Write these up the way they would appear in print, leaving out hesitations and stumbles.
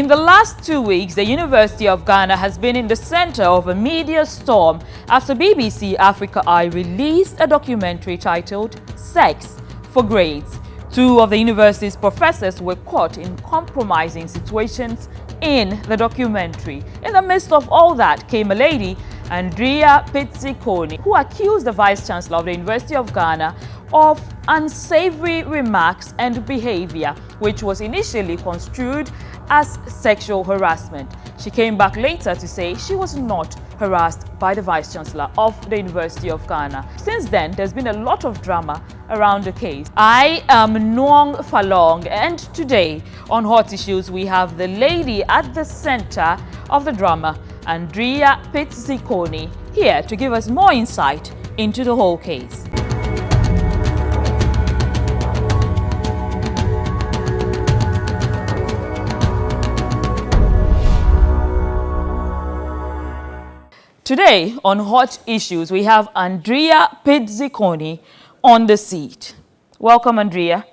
In the last 2 weeks, the University of Ghana has been in the center of a media storm after BBC Africa Eye released a documentary titled Sex for Grades. Two of the university's professors were caught in compromising situations in the documentary. In the midst of all that came a lady, Andrea Pizziconi, who accused the Vice-Chancellor of the University of Ghana of unsavory remarks and behavior, which was initially construed as sexual harassment. She came back later to say she was not harassed by the Vice-Chancellor of the University of Ghana. Since then, there's been a lot of drama around the case. I am Nuong Faalong, and today on Hot Issues, we have the lady at the center of the drama, Andrea Pizziconi, here to give us more insight into the whole case. Today on Hot Issues, we have Andrea Pizziconi on the seat. Welcome, Andrea.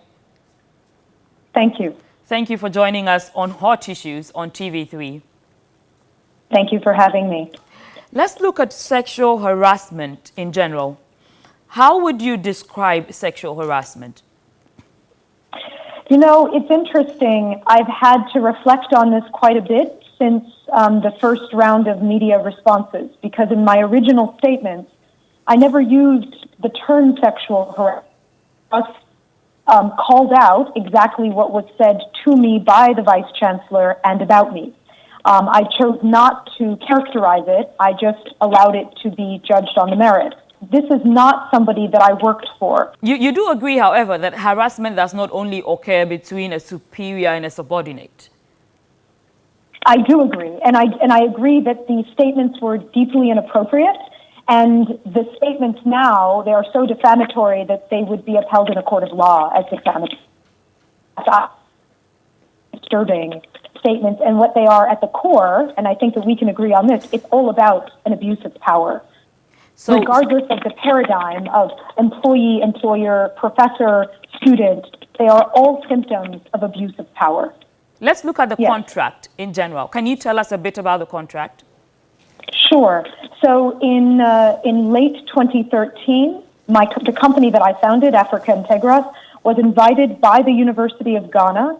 Thank you. Thank you for joining us on Hot Issues on TV3. Thank you for having me. Let's look at sexual harassment in general. How would you describe sexual harassment? You know, it's interesting. I've had to reflect on this quite a bit since the first round of media responses, because in my original statements, I never used the term sexual harassment. Called out exactly what was said to me by the Vice-Chancellor and about me. I chose not to characterize it. I just allowed it to be judged on the merits. This is not somebody that I worked for. You do agree, however, that harassment does not only occur between a superior and a subordinate? I do agree. And I agree that the statements were deeply inappropriate. And the statements now, they are so defamatory that they would be upheld in a court of law as defamatory. Disturbing statements, and what they are at the core, and I think that we can agree on this, it's all about an abuse of power. So, regardless of the paradigm of employee, employer, professor, student, they are all symptoms of abuse of power. Let's look at the contract in general. Can you tell us a bit about the contract? Sure. So in late 2013, the company that I founded, Africa Integras, was invited by the University of Ghana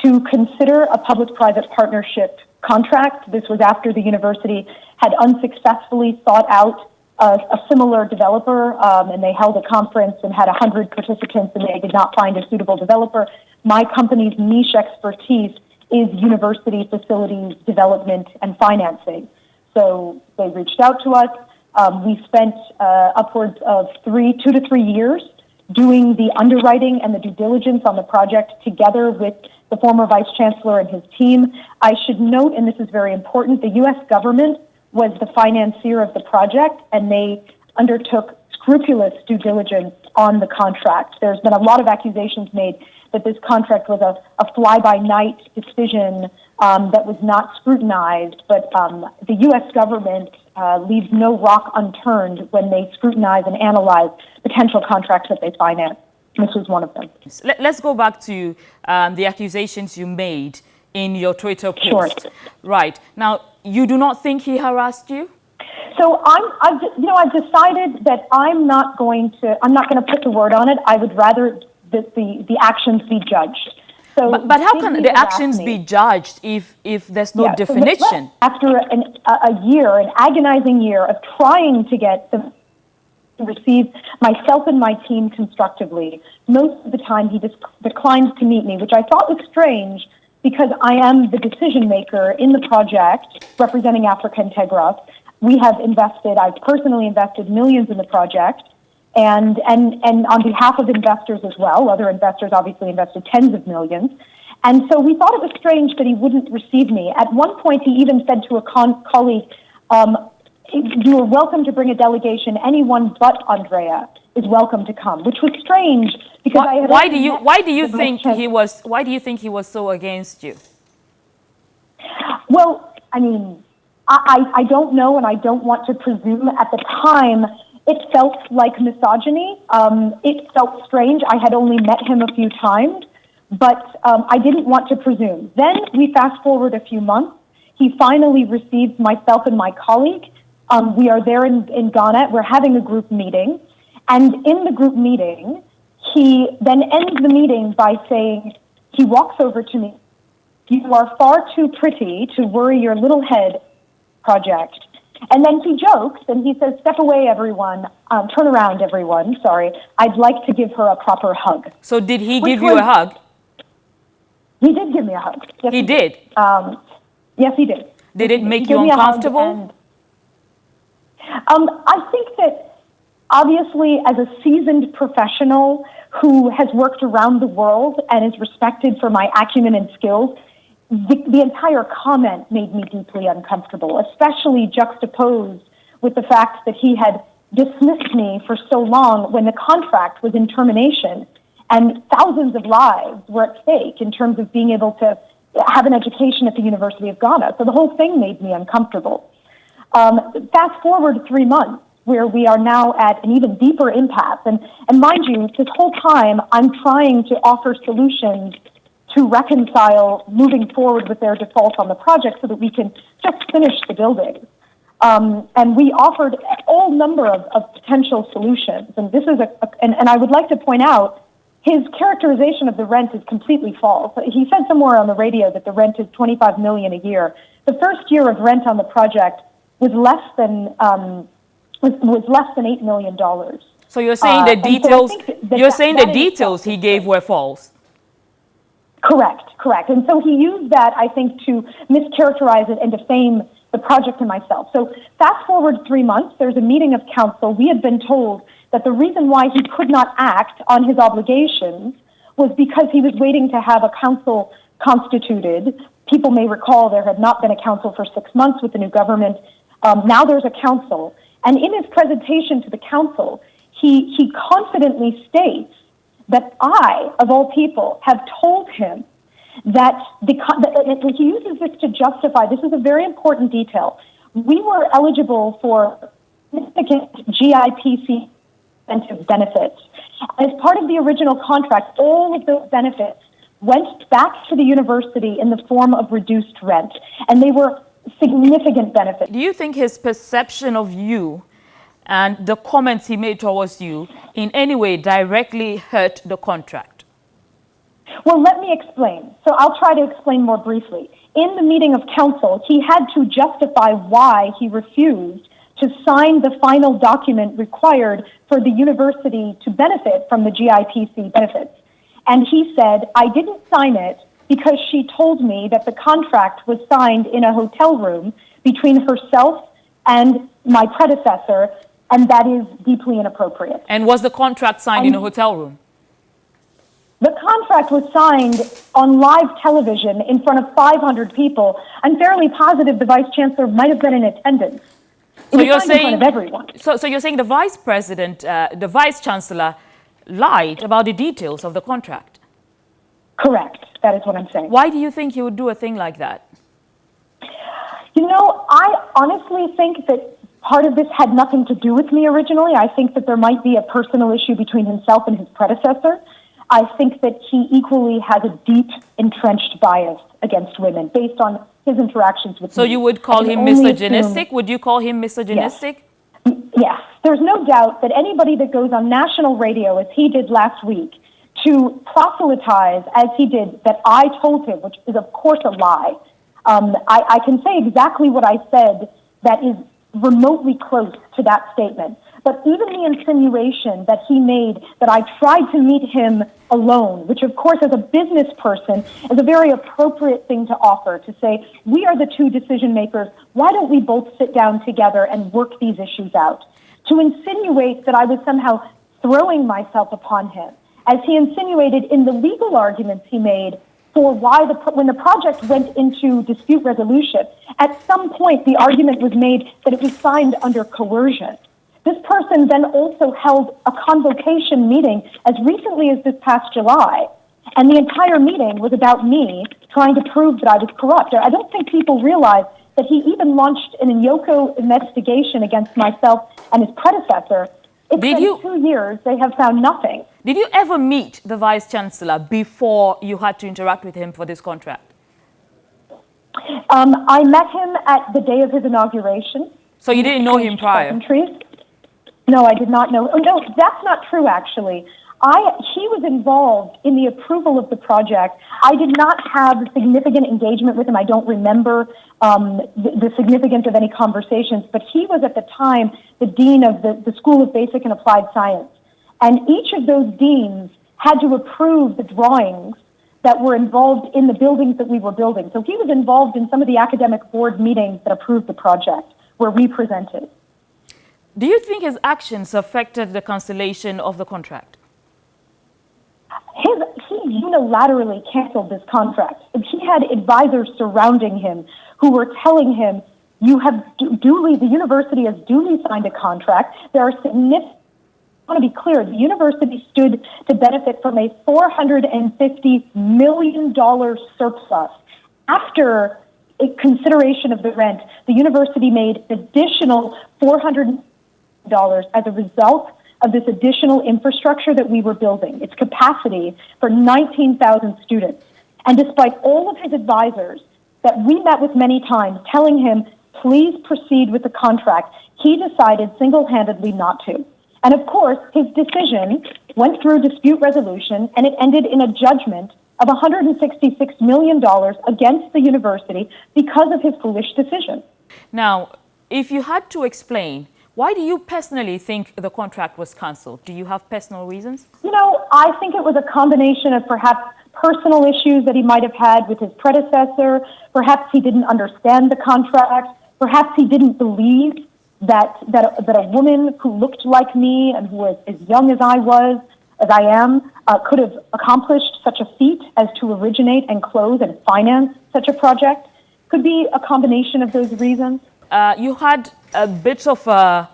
to consider a public-private partnership contract. This was after the university had unsuccessfully sought out a similar developer, and they held a conference and had 100 participants, and they did not find a suitable developer. My company's niche expertise is university facilities development and financing. So they reached out to us. We spent upwards of 2 to 3 years doing the underwriting and the due diligence on the project together with the former Vice-Chancellor and his team. I should note, and this is very important, the U.S. government was the financier of the project, and they undertook scrupulous due diligence on the contract. There's been a lot of accusations made that this contract was a fly-by-night decision that was not scrutinized, but the U.S. government leaves no rock unturned when they scrutinize and analyze potential contracts that they finance. This was one of them. Let's go back to the accusations you made in your Twitter post. Sure. Right. Now, you do not think he harassed you? So I've decided that I'm not going to put the word on it. I would rather that the actions be judged. So but how can the actions be judged if there's no definition? So after an agonizing year of trying to get them to receive myself and my team constructively, most of the time he declined to meet me, which I thought was strange because I am the decision maker in the project representing Africa Integras. I've personally invested millions in the project. And on behalf of investors as well, other investors obviously invested tens of millions. And so we thought it was strange that he wouldn't receive me. At one point, he even said to a colleague, you are welcome to bring a delegation. Anyone but Andrea is welcome to come, which was strange because why do you think he was so against you? Well, I mean, I don't know, and I don't want to presume. At the time, it felt like misogyny. It felt strange. I had only met him a few times, but I didn't want to presume. Then we fast forward a few months. He finally received myself and my colleague. We are there in Ghana. We're having a group meeting. And in the group meeting, he then ends the meeting by saying, he walks over to me, "You are far too pretty to worry your little head, project." And then he jokes and he says, "Step away, everyone. Turn around, everyone. Sorry. I'd like to give her a proper hug." So did he give you a hug? He did give me a hug. Yes, he did? Yes, he did. Did it make you uncomfortable? I think that obviously as a seasoned professional who has worked around the world and is respected for my acumen and skills, the entire comment made me deeply uncomfortable, especially juxtaposed with the fact that he had dismissed me for so long when the contract was in termination and thousands of lives were at stake in terms of being able to have an education at the University of Ghana. So the whole thing made me uncomfortable. Fast forward 3 months, where we are now at an even deeper impasse. And mind you, this whole time, I'm trying to offer solutions to reconcile moving forward with their default on the project so that we can just finish the building. And we offered all number of potential solutions. And this is and I would like to point out, his characterization of the rent is completely false. He said somewhere on the radio that the rent is $25 million a year. The first year of rent on the project was less than $8 million. So you're saying the details? You're saying the details he gave were false? Correct. And so he used that, I think, to mischaracterize it and defame the project and myself. So fast forward 3 months, there's a meeting of council. We had been told that the reason why he could not act on his obligations was because he was waiting to have a council constituted. People may recall there had not been a council for 6 months with the new government. Now there's a council. And in his presentation to the council, he confidently states that I, of all people, have told him that he uses this to justify, this is a very important detail, we were eligible for significant GIPC benefits. As part of the original contract, all of those benefits went back to the university in the form of reduced rent, and they were significant benefits. Do you think his perception of you and the comments he made towards you in any way directly hurt the contract? Well, let me explain. So I'll try to explain more briefly. In the meeting of council, he had to justify why he refused to sign the final document required for the university to benefit from the GIPC benefits. And he said, "I didn't sign it because she told me that the contract was signed in a hotel room between herself and my predecessor, and that is deeply inappropriate." And was the contract signed in a hotel room? The contract was signed on live television in front of 500 people. I'm fairly positive the vice chancellor might have been in attendance. So you're saying, in front of everyone. So you're saying the vice president, the vice chancellor, lied about the details of the contract? Correct. That is what I'm saying. Why do you think he would do a thing like that? You know, I honestly think that part of this had nothing to do with me originally. I think that there might be a personal issue between himself and his predecessor. I think that he equally has a deep, entrenched bias against women based on his interactions with me. So you would call him misogynistic? Would you call him misogynistic? Yes. There's no doubt that anybody that goes on national radio, as he did last week, to proselytize, as he did, that I told him, which is, of course, a lie. I can say exactly what I said that is remotely close to that statement. But even the insinuation that he made that I tried to meet him alone, which, of course, as a business person, is a very appropriate thing to offer, to say, we are the two decision makers. Why don't we both sit down together and work these issues out? To insinuate that I was somehow throwing myself upon him, as he insinuated in the legal arguments he made for why when the project went into dispute resolution, at some point the argument was made that it was signed under coercion. This person then also held a convocation meeting as recently as this past July, and the entire meeting was about me trying to prove that I was corrupt. I don't think people realize that he even launched an Inyoko investigation against myself and his predecessor. It's been 2 years. They have found nothing. Did you ever meet the Vice Chancellor before you had to interact with him for this contract? I met him at the day of his inauguration. So you didn't know him prior? No, I did not know. Oh, no, that's not true, actually. He was involved in the approval of the project. I did not have significant engagement with him. I don't remember the significance of any conversations, but he was at the time the dean of the School of Basic and Applied Science. And each of those deans had to approve the drawings that were involved in the buildings that we were building. So he was involved in some of the academic board meetings that approved the project, where we presented. Do you think his actions affected the cancellation of the contract? He unilaterally canceled this contract. He had advisors surrounding him who were telling him, the university has duly signed a contract. There are significant, I want to be clear, the university stood to benefit from a $450 million surplus. After a consideration of the rent, the university made additional $400 million as a result of this additional infrastructure that we were building, its capacity for 19,000 students. And despite all of his advisors that we met with many times telling him, please proceed with the contract, he decided single-handedly not to. And of course, his decision went through dispute resolution, and it ended in a judgment of $166 million against the university because of his foolish decision. Now, if you had to explain, why do you personally think the contract was cancelled? Do you have personal reasons? I think it was a combination of perhaps personal issues that he might have had with his predecessor. Perhaps he didn't understand the contract. Perhaps he didn't believe that a woman who looked like me and who was as young as I am, could have accomplished such a feat as to originate and close and finance such a project. Could be a combination of those reasons. You had a bit of a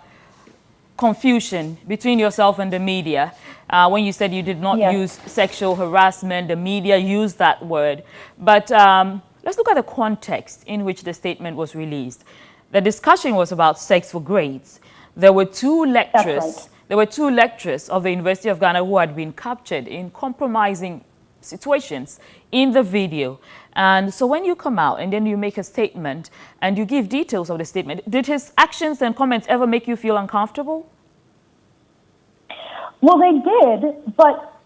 confusion between yourself and the media when you said you did not use sexual harassment. The media used that word. But let's look at the context in which the statement was released. The discussion was about sex for grades. There were two lecturers. That's right. There were two lecturers of the University of Ghana who had been captured in compromising situations in the video. And so when you come out and then you make a statement and you give details of the statement, did his actions and comments ever make you feel uncomfortable? Well, they did, but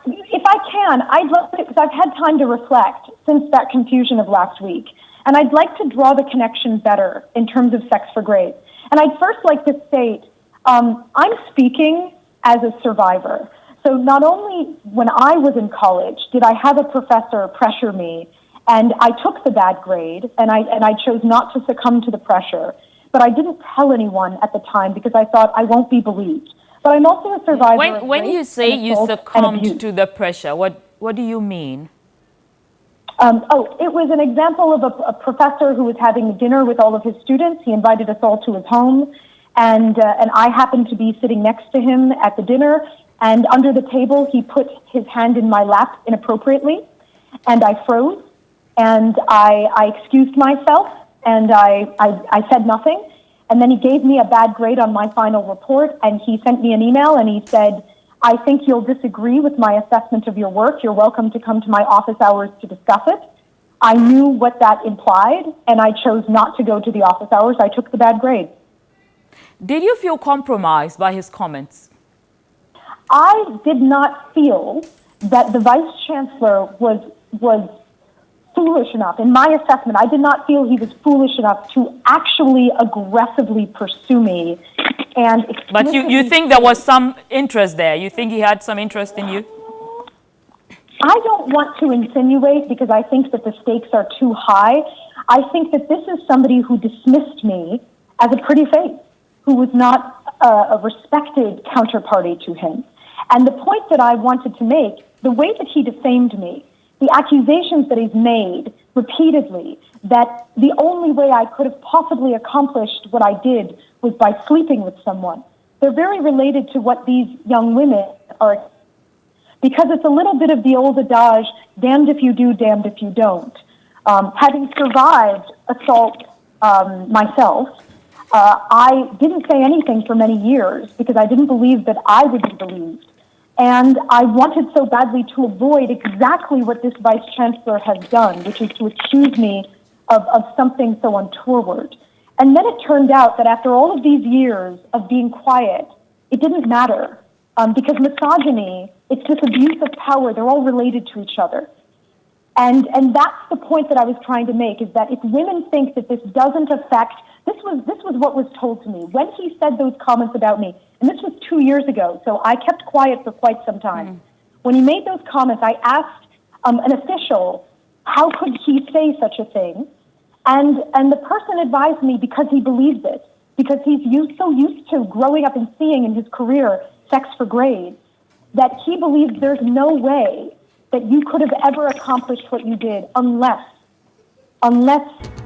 if I can, I'd love to, because I've had time to reflect since that confusion of last week. And I'd like to draw the connection better in terms of sex for grades. And I'd first like to state, I'm speaking as a survivor. So not only when I was in college did I have a professor pressure me, and I took the bad grade, and I chose not to succumb to the pressure, but I didn't tell anyone at the time because I thought I won't be believed. But I'm also a survivor. When you say you succumbed to the pressure, what do you mean? It was an example of a professor who was having dinner with all of his students. He invited us all to his home, and I happened to be sitting next to him at the dinner, and under the table he put his hand in my lap inappropriately, and I froze, and I excused myself, and I said nothing, and then he gave me a bad grade on my final report, and he sent me an email, and he said, I think you'll disagree with my assessment of your work. You're welcome to come to my office hours to discuss it. I knew what that implied, and I chose not to go to the office hours. I took the bad grade. Did you feel compromised by his comments? I did not feel that the Vice Chancellor was foolish enough. In my assessment, I did not feel he was foolish enough to actually aggressively pursue me. But you think there was some interest there? You think he had some interest in you? I don't want to insinuate because I think that the stakes are too high. I think that this is somebody who dismissed me as a pretty face, who was not a respected counterparty to him. And the point that I wanted to make, the way that he defamed me, the accusations that he's made repeatedly, that the only way I could have possibly accomplished what I did was by sleeping with someone. They're very related to what these young women are, because it's a little bit of the old adage, damned if you do, damned if you don't. Having survived assault myself, I didn't say anything for many years because I didn't believe that I would be believed. And I wanted so badly to avoid exactly what this vice chancellor has done, which is to accuse me of something so untoward. And then it turned out that after all of these years of being quiet, it didn't matter. Because misogyny, it's this abuse of power, they're all related to each other. And that's the point that I was trying to make, is that if women think that this doesn't affect, this was what was told to me. When he said those comments about me, and this was 2 years ago, so I kept quiet for quite some time. When he made those comments, I asked an official, how could he say such a thing? And the person advised me, because he believes it, because he's so used to growing up and seeing in his career sex for grades, that he believes there's no way that you could have ever accomplished what you did unless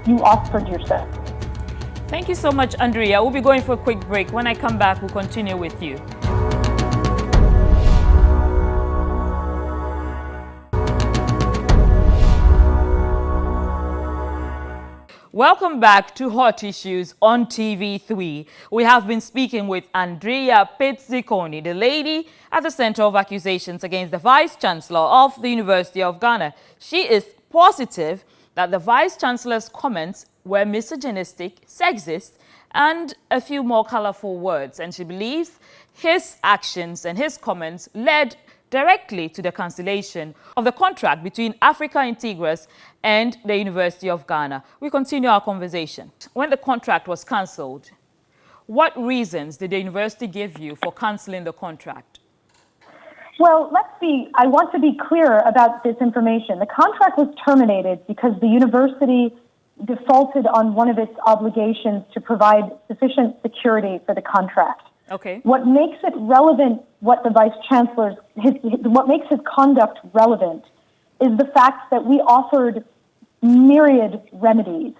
you offered yourself. Thank you so much, Andrea. We'll be going for a quick break. When I come back, we'll continue with you. Welcome back to Hot Issues on TV3. We have been speaking with Andrea Pizziconi, the lady at the center of accusations against the Vice Chancellor of the University of Ghana. She is positive that the Vice Chancellor's comments were misogynistic, sexist, and a few more colorful words. And she believes his actions and his comments led directly to the cancellation of the contract between Africa Integris and the University of Ghana. We continue our conversation. When the contract was cancelled, what reasons did the university give you for cancelling the contract? Well, I want to be clear about this information. The contract was terminated because the university defaulted on one of its obligations to provide sufficient security for the contract. Okay. What makes it relevant, what the Vice Chancellor's, what makes his conduct relevant is the fact that we offered myriad remedies,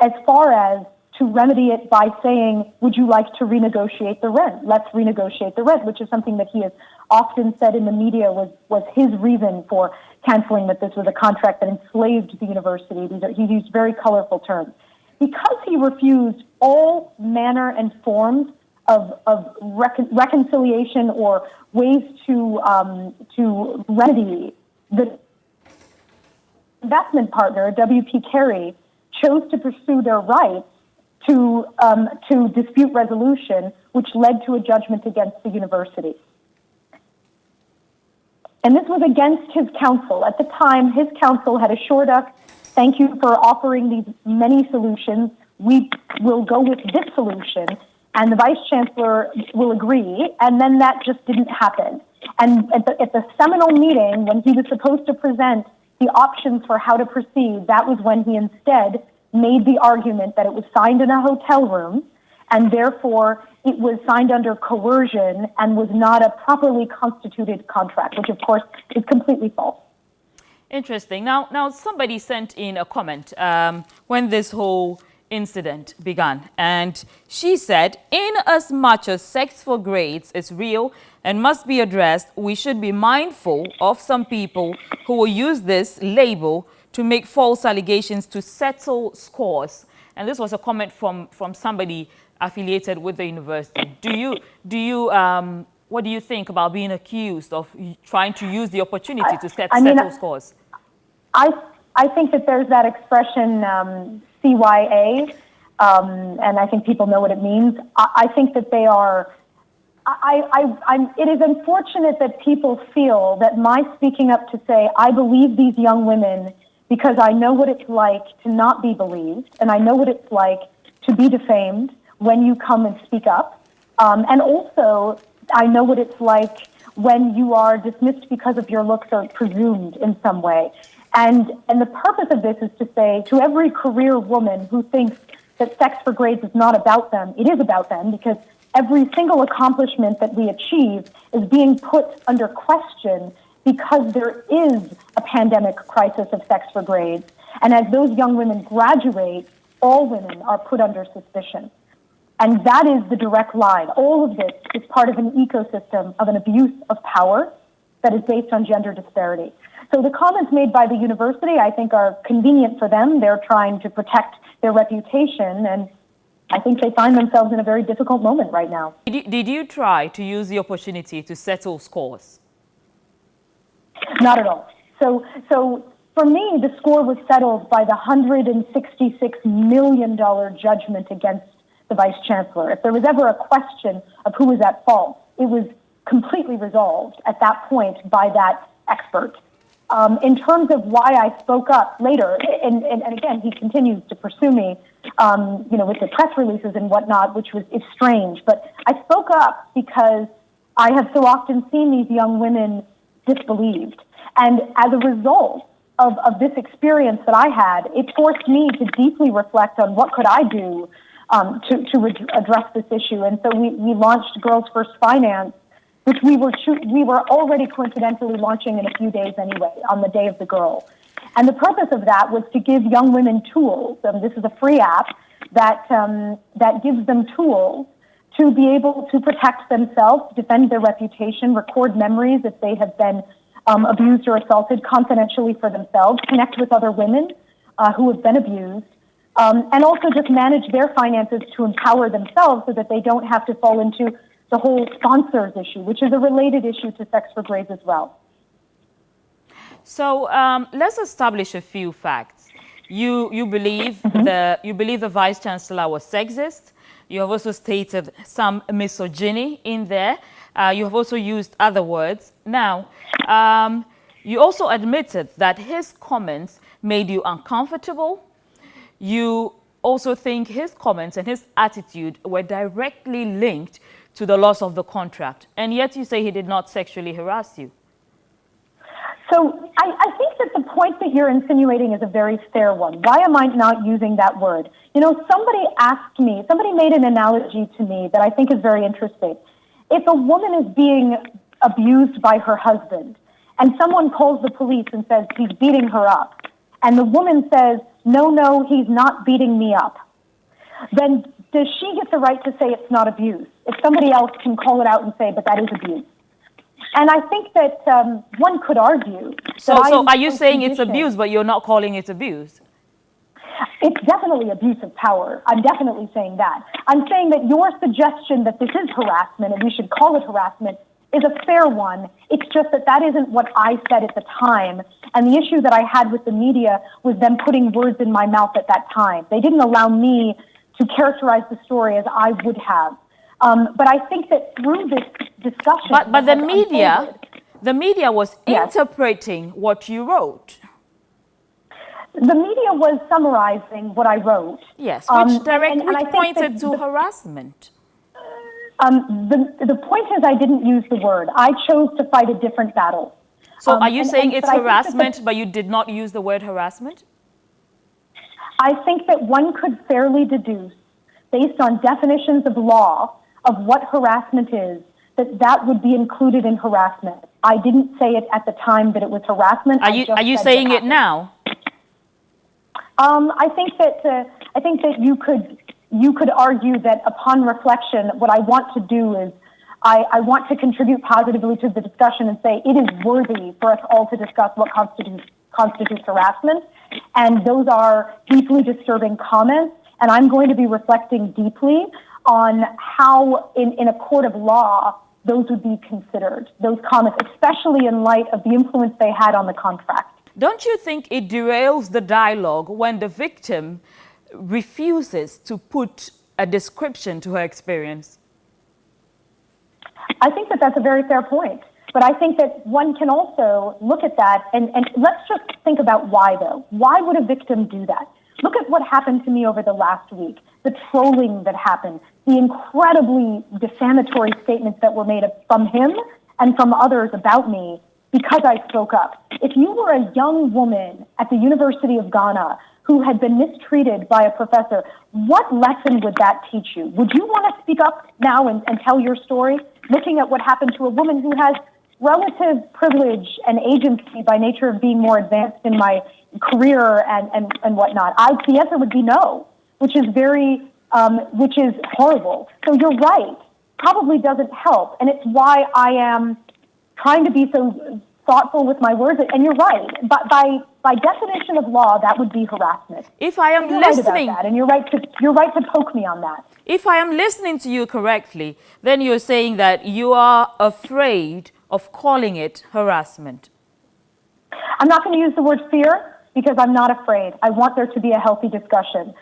as far as to remedy it by saying, would you like to renegotiate the rent? Let's renegotiate the rent, which is something that he has often said in the media was his reason for canceling, that this was a contract that enslaved the university. He used very colorful terms. Because he refused all manner and forms of reconciliation or ways to remedy, the investment partner, W.P. Carey, chose to pursue their rights to dispute resolution, which led to a judgment against the university. And this was against his counsel. At the time, his counsel had assured us, thank you for offering these many solutions. We will go with this solution, and the Vice Chancellor will agree, and then that just didn't happen. And at the seminal meeting, when he was supposed to present the options for how to proceed, that was when he instead made the argument that it was signed in a hotel room, and therefore it was signed under coercion and was not a properly constituted contract, which of course is completely false. Interesting. Now somebody sent in a comment when this whole incident began, and she said, in as much as sex for grades is real and must be addressed, we should be mindful of some people who will use this label to make false allegations to settle scores. And this was a comment from somebody affiliated with the university. What do you think about being accused of trying to use the opportunity to settle scores? I think that there's that expression, CYA, and I think people know what it means. I think that they are, it is unfortunate that people feel that my speaking up to say, I believe these young women because I know what it's like to not be believed, and I know what it's like to be defamed when you come and speak up. And also, I know what it's like when you are dismissed because of your looks or presumed in some way. And the purpose of this is to say to every career woman who thinks that sex for grades is not about them, it is about them, because every single accomplishment that we achieve is being put under question because there is a pandemic crisis of sex for grades. And as those young women graduate, all women are put under suspicion. And that is the direct line. All of this is part of an ecosystem of an abuse of power that is based on gender disparity. So the comments made by the university, I think, are convenient for them. They're trying to protect their reputation, and I think they find themselves in a very difficult moment right now. Did you try to use the opportunity to settle scores? Not at all. So for me, the score was settled by the $166 million judgment against the vice chancellor. If there was ever a question of who was at fault, it was completely resolved at that point by that expert. In terms of why I spoke up later, and again, he continues to pursue me, with the press releases and whatnot, which is strange. But I spoke up because I have so often seen these young women disbelieved. And as a result of this experience that I had, it forced me to deeply reflect on what could I do to address this issue. And so we launched Girls First Finance, which we were already coincidentally launching in a few days anyway, on the Day of the Girl. And the purpose of that was to give young women tools. This is a free app that gives them tools to be able to protect themselves, defend their reputation, record memories if they have been abused or assaulted confidentially for themselves, connect with other women who have been abused, and also just manage their finances to empower themselves so that they don't have to fall into the whole sponsors issue, which is a related issue to sex for grades as well. So let's establish a few facts. You believe the vice chancellor was sexist. You have also stated some misogyny in there. You have also used other words. Now, you also admitted that his comments made you uncomfortable. You also think his comments and his attitude were directly linked to the loss of the contract. And yet you say he did not sexually harass you. So I think that the point that you're insinuating is a very fair one. Why am I not using that word? Somebody made an analogy to me that I think is very interesting. If a woman is being abused by her husband and someone calls the police and says he's beating her up, and the woman says, no, he's not beating me up, then does she get the right to say it's not abuse if somebody else can call it out and say, but that is abuse? And I think that one could argue. So are you saying it's abuse, but you're not calling it abuse? It's definitely abuse of power. I'm definitely saying that. I'm saying that your suggestion that this is harassment and we should call it harassment is a fair one. It's just that isn't what I said at the time. And the issue that I had with the media was them putting words in my mouth at that time. They didn't allow me to characterize the story as I would have. But I think that through this discussion... But the media was interpreting what you wrote. The media was summarizing what I wrote. Yes, which pointed to harassment. The point is I didn't use the word. I chose to fight a different battle. So are you saying it's harassment, but you did not use the word harassment? I think that one could fairly deduce, based on definitions of law, of what harassment is, that would be included in harassment. I didn't say it at the time that it was harassment. Are you saying it now? I think that you could argue that upon reflection, what I want to do is I want to contribute positively to the discussion and say it is worthy for us all to discuss what constitutes harassment. And those are deeply disturbing comments. And I'm going to be reflecting deeply on how in a court of law those would be considered, those comments, especially in light of the influence they had on the contract. Don't you think it derails the dialogue when the victim refuses to put a description to her experience? I think that that's a very fair point. But I think that one can also look at that and let's just think about why, though. Why would a victim do that? Look at what happened to me over the last week, the trolling that happened, the incredibly defamatory statements that were made from him and from others about me because I spoke up. If you were a young woman at the University of Ghana who had been mistreated by a professor, what lesson would that teach you? Would you want to speak up now and tell your story, looking at what happened to a woman who has relative privilege and agency by nature of being more advanced in my career and whatnot? The answer would be no, which is horrible. So you're right, probably doesn't help. And it's why I am trying to be so thoughtful with my words. And you're right, but by definition of law, that would be harassment. If I am listening, right about that, and you're right to poke me on that. If I am listening to you correctly, then you're saying that you are afraid of calling it harassment. I'm not going to use the word fear because I'm not afraid. I want there to be a healthy discussion.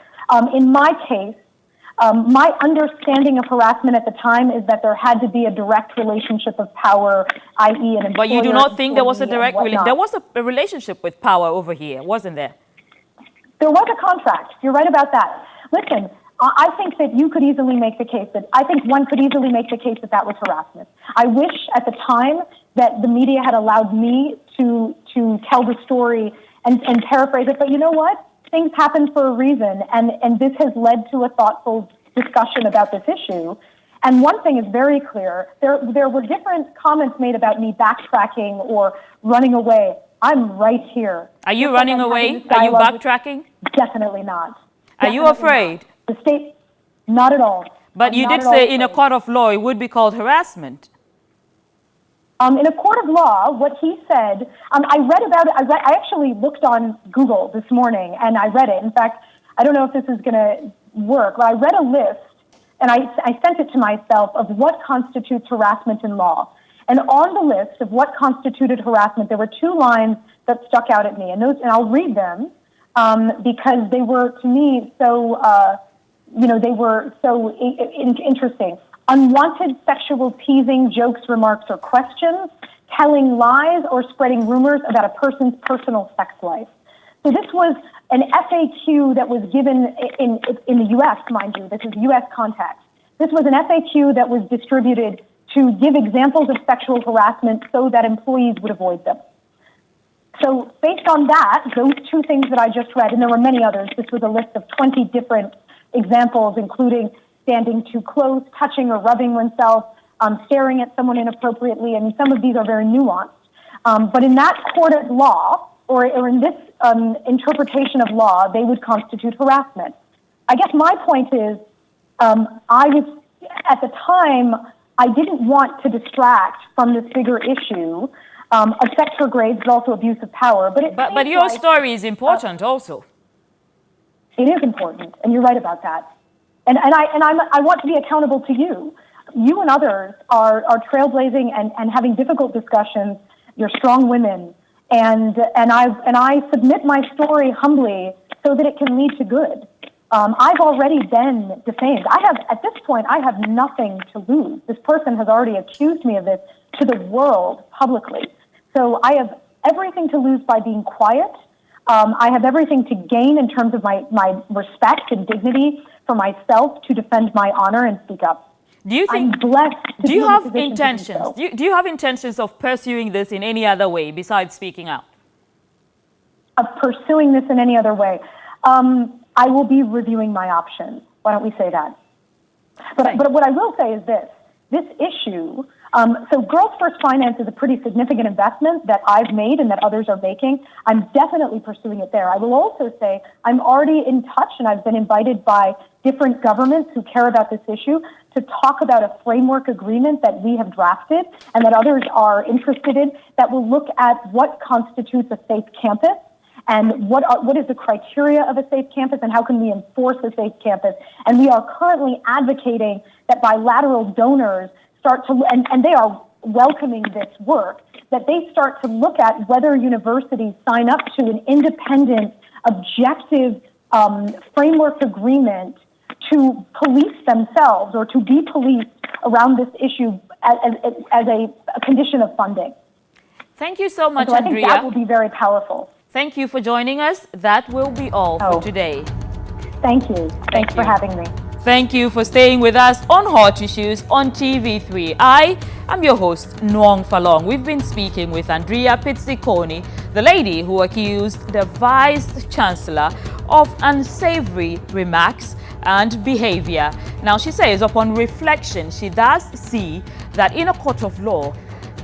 In my case, my understanding of harassment at the time is that there had to be a direct relationship of power, i.e. an employer. But you do not think there was a direct relationship? There was a relationship with power over here, wasn't there? There was a contract. You're right about that. Listen, I think that you could easily make the case that, I think one could easily make the case that that was harassment. I wish at the time that the media had allowed me to tell the story and paraphrase it, but you know what? Things happen for a reason, and this has led to a thoughtful discussion about this issue. And one thing is very clear. There were different comments made about me backtracking or running away. I'm right here. Are you running away? Are you backtracking? Definitely not. Are you afraid? Not. The state, not at all. But you did say in a court of law it would be called harassment. In a court of law, what he said, I read about it. I actually looked on Google this morning and I read it. In fact, I don't know if this is going to work, but I read a list and I sent it to myself of what constitutes harassment in law. And on the list of what constituted harassment, there were two lines that stuck out at me, and I'll read them because they were, to me, so they were so interesting. Unwanted sexual teasing, jokes, remarks, or questions, telling lies, or spreading rumors about a person's personal sex life. So this was an FAQ that was given in the U.S., mind you. This is U.S. context. This was an FAQ that was distributed to give examples of sexual harassment so that employees would avoid them. So based on that, those two things that I just read, and there were many others, this was a list of 20 different examples, including standing too close, touching or rubbing oneself, staring at someone inappropriately. I mean, some of these are very nuanced. But in that court of law, or in this interpretation of law, they would constitute harassment. I guess my point is, I was, at the time, I didn't want to distract from this bigger issue of sex for grades, but also abuse of power. But your story is important also. It is important, and you're right about that. And I want to be accountable to you. You and others are trailblazing and having difficult discussions. You're strong women, and I submit my story humbly so that it can lead to good. I've already been defamed. At this point, I have nothing to lose. This person has already accused me of this to the world publicly. So I have everything to lose by being quiet. I have everything to gain in terms of my respect and dignity for myself to defend my honor and speak up. Do you think? I'm blessed. Do you have intentions? Do you have intentions of pursuing this in any other way besides speaking out? Of pursuing this in any other way? I will be reviewing my options. Why don't we say that? But what I will say is this issue, so Girls First Finance is a pretty significant investment that I've made and that others are making. I'm definitely pursuing it there. I will also say I'm already in touch and I've been invited by different governments who care about this issue to talk about a framework agreement that we have drafted and that others are interested in that will look at what constitutes a safe campus and what is the criteria of a safe campus and how can we enforce a safe campus. And we are currently advocating that bilateral donors start to, and they are welcoming this work, that they start to look at whether universities sign up to an independent, objective framework agreement to police themselves or to be policed around this issue as a condition of funding. Thank you so much, so Andrea. I think that will be very powerful. Thank you for joining us. That will be all for today. Thank you. Thanks for having me. Thank you for staying with us on Hot Issues on TV3. I am your host, Nuong Faalong. We've been speaking with Andrea Pizziconi, the lady who accused the Vice Chancellor of unsavory remarks and behavior. Now, she says upon reflection, she does see that in a court of law,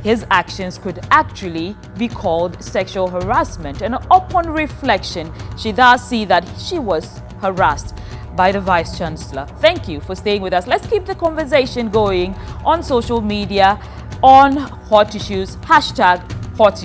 his actions could actually be called sexual harassment. And upon reflection, she does see that she was harassed by the Vice Chancellor. Thank you for staying with us. Let's keep the conversation going on social media, on Hot Issues, #Hot Issues.